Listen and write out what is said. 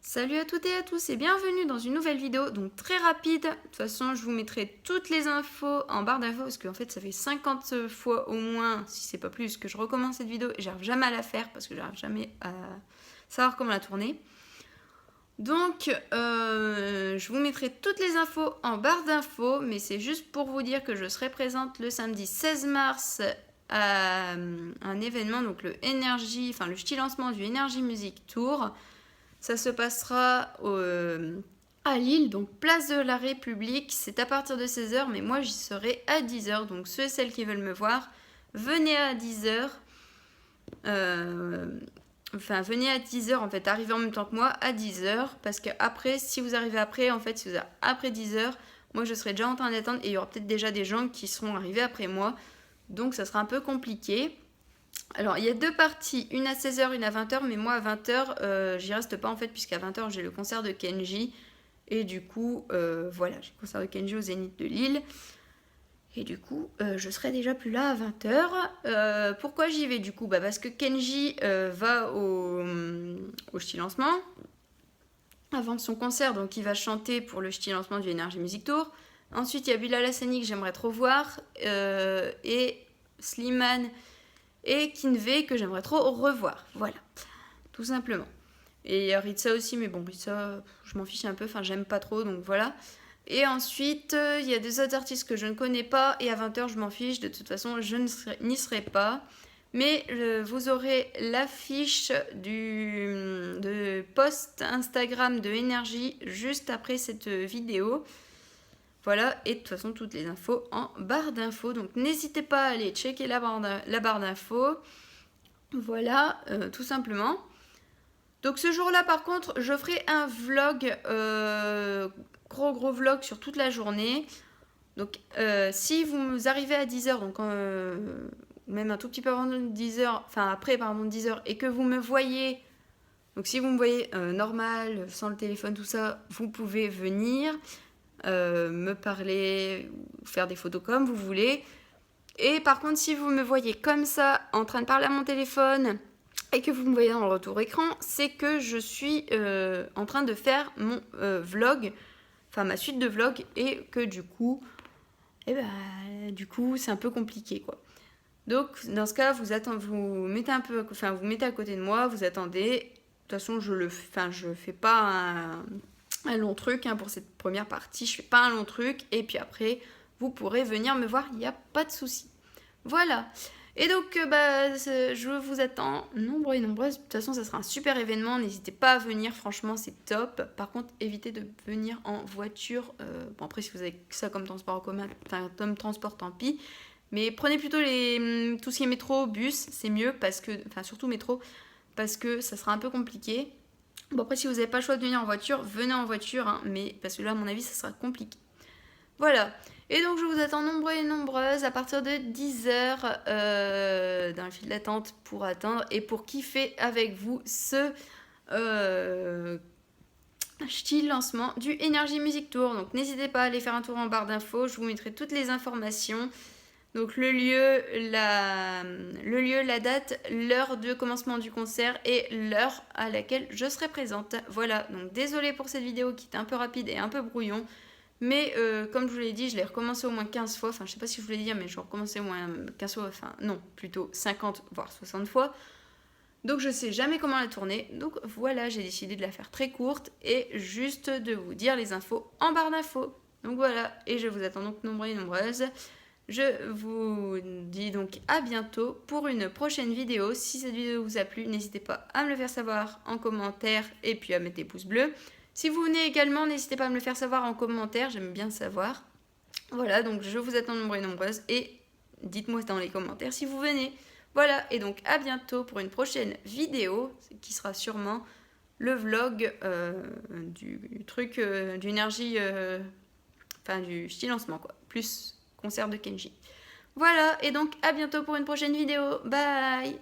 Salut à toutes et à tous et bienvenue dans une nouvelle vidéo, donc très rapide. De toute façon, je vous mettrai toutes les infos en barre d'infos parce qu'en fait, ça fait 50 fois au moins, si c'est pas plus, que je recommence cette vidéo et j'arrive jamais à la faire parce que j'arrive jamais à savoir comment la tourner. Donc, je vous mettrai toutes les infos en barre d'infos, mais c'est juste pour vous dire que je serai présente le samedi 16 mars à un événement, donc le petit lancement du Energy Music Tour. Ça se passera à Lille, donc place de la République. C'est à partir de 16h, mais moi j'y serai à 10h. Donc ceux et celles qui veulent me voir, venez à 10h. Venez à 10h en fait, arrivez en même temps que moi à 10h. Parce que après, si vous arrivez après, en fait, si vous arrivez après 10h, moi je serai déjà en train d'attendre et il y aura peut-être déjà des gens qui seront arrivés après moi. Donc ça sera un peu compliqué. Alors, il y a deux parties, une à 16h, une à 20h, mais moi à 20h, j'y reste pas en fait, puisqu'à 20h, j'ai le concert de Kenji. Et du coup, voilà, j'ai le concert de Kenji au Zénith de Lille. Et du coup, je serai déjà plus là à 20h. Pourquoi j'y vais du coup parce que Kenji va au ch'ti lancement avant son concert, donc il va chanter pour le ch'ti lancement du Energy Music Tour. Ensuite, il y a Bilal Hassani que j'aimerais trop voir, et Slimane et Kinvey que j'aimerais trop revoir. Voilà, tout simplement. Et il y a Ritza aussi, mais bon, Ritza, je m'en fiche un peu, enfin j'aime pas trop, donc voilà. Et ensuite, il y a des autres artistes que je ne connais pas, et à 20h, je m'en fiche, de toute façon, je n'y serai pas. Mais vous aurez l'affiche de post Instagram de Énergie juste après cette vidéo. Voilà, et de toute façon, toutes les infos en barre d'infos. Donc, n'hésitez pas à aller checker la barre d'infos. Voilà, tout simplement. Donc, ce jour-là, par contre, je ferai un vlog, gros vlog sur toute la journée. Donc, si vous arrivez à 10h, donc même un tout petit peu avant 10h, enfin après, pardon, 10h, et que vous me voyez, donc si vous me voyez normal, sans le téléphone, tout ça, vous pouvez venir. Me parler, faire des photos comme vous voulez. Et par contre, si vous me voyez comme ça, en train de parler à mon téléphone, et que vous me voyez dans le retour écran, c'est que je suis en train de faire mon vlog, enfin ma suite de vlogs, et que du coup, c'est un peu compliqué, quoi. Donc, dans ce cas, vous mettez à côté de moi, vous attendez. De toute façon, je fais pas un long truc pour cette première partie. Je fais pas un long truc. Et puis après, vous pourrez venir me voir. Il n'y a pas de souci. Voilà. Et donc, je vous attends nombreux et nombreuses. De toute façon, ça sera un super événement. N'hésitez pas à venir. Franchement, c'est top. Par contre, évitez de venir en voiture. Bon, après, si vous avez ça comme transport en commun, comme transport, tant pis. Mais prenez plutôt tout ce qui est métro, bus. C'est mieux parce que, surtout métro, parce que ça sera un peu compliqué. Bon, après, si vous n'avez pas le choix de venir en voiture, venez en voiture, mais parce que là, à mon avis, ça sera compliqué. Voilà. Et donc, je vous attends nombreux et nombreuses à partir de 10h dans le fil d'attente pour attendre et pour kiffer avec vous ce ch'ti lancement du Energy Music Tour. Donc, n'hésitez pas à aller faire un tour en barre d'infos. Je vous mettrai toutes les informations. Donc le lieu, la date, l'heure de commencement du concert et l'heure à laquelle je serai présente. Voilà, donc désolée pour cette vidéo qui était un peu rapide et un peu brouillon. Mais comme je vous l'ai dit, je l'ai recommencé au moins 15 fois. Enfin, je sais pas si je voulais dire, mais je l'ai recommencé au moins 15 fois. Enfin, non, plutôt 50 voire 60 fois. Donc je sais jamais comment la tourner. Donc voilà, j'ai décidé de la faire très courte et juste de vous dire les infos en barre d'infos. Donc voilà, et je vous attends donc nombreux et nombreuses. Je vous dis donc à bientôt pour une prochaine vidéo. Si cette vidéo vous a plu, n'hésitez pas à me le faire savoir en commentaire et puis à mettre des pouces bleus. Si vous venez également, n'hésitez pas à me le faire savoir en commentaire, j'aime bien savoir. Voilà, donc je vous attends nombreux et nombreuses et dites-moi dans les commentaires si vous venez. Voilà, et donc à bientôt pour une prochaine vidéo qui sera sûrement le vlog du truc d'énergie, du style lancement quoi, plus concert de Kenji. Voilà, et donc à bientôt pour une prochaine vidéo. Bye!